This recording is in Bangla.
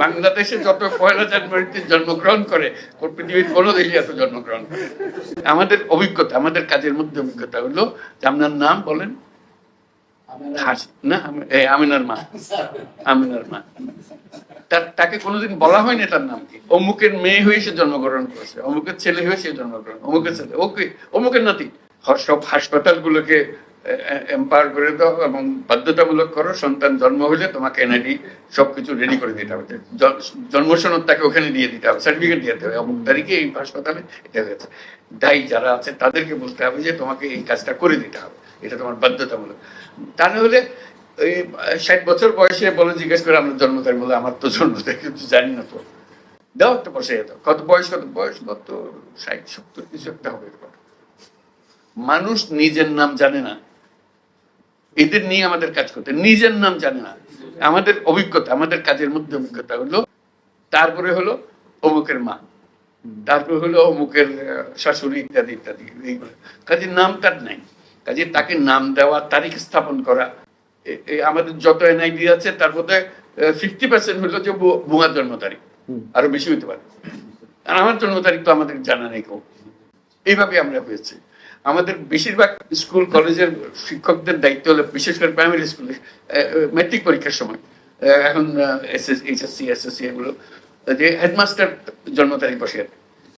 বাংলাদেশে যত 1 জানুয়ারিতে জন্মগ্রহণ করে পৃথিবীর কোনো দেশে এত জন্মগ্রহণ করে। আমাদের অভিজ্ঞতা, আমাদের কাজের মধ্যে অভিজ্ঞতা হলো যে আপনার নাম বলেন না, আমিনার মা, আমিনার মা। তাকে কোনোদিন বলা হয়নি তার নাম কি, অমুকের মেয়ে হয়ে সে জন্মগ্রহণ করেছে, অমুকের ছেলে হয়ে সে জন্মগ্রহণ, অমুকের ছেলে, ওকে অমুকের নাতি। সব হাসপাতালগুলোকে এম্পাওয়ার করে দাও এবং বাধ্যতামূলক করো, সন্তান জন্ম হলে তোমাকে এনআইডি সবকিছু রেডি করে দিতে হবে, জন্ম সনদ তাকে ওখানে দিয়ে দিতে হবে, সার্টিফিকেট দিতে হবে, অমুক তারিখে এই হাসপাতালে এটা হয়েছে। দায়ী যারা আছে তাদেরকে বলতে হবে যে তোমাকে এই কাজটা করে দিতে হবে, এটা তোমার বাধ্যতামূলক। তা নাহলে ওই 60 বছর বয়সে বলে জিজ্ঞেস করে আমরা জন্ম তারিখ, বলে আমার তো জন্ম তারিখ কিছু জানি না, তো দাও একটা বসে যেত, কত বয়স, কত বয়স, কত 60-70 কিছু একটা হবে। মানুষ নিজের নাম জানে না, এদের নিয়ে আমাদের কাজ করতে, নিজের নাম জানে না। আমাদের অভিজ্ঞতা, আমাদের কাজের মধ্যে অভিজ্ঞতা হলো, তারপরে হলো অমুকের মা, তারপরে হলো অমুকের শাশুড়ি, ইত্যাদি ইত্যাদি। এইগুলো কাজের নাম তার নাই, কাজে তাকে নাম দেওয়া, তারিখ স্থাপন করা। আমাদের যত এনআইডি আছে তার মধ্যে 50% হলো যে ভুয়া জন্ম তারিখ, আরো বেশি হইতে পারে। আর আমার জন্ম তারিখ তো আমাদের জানা নেই কেউ। এইভাবে আমরা পেয়েছি। আমাদের বেশিরভাগ স্কুল কলেজের শিক্ষকদের দায়িত্ব হলো, বিশেষ করে প্রাইমারি স্কুলে ম্যাট্রিক পরীক্ষার সময়, এখন এইচএসসি, এসএসসি, এগুলো, যে হেডমাস্টার জন্ম তারিখ বসে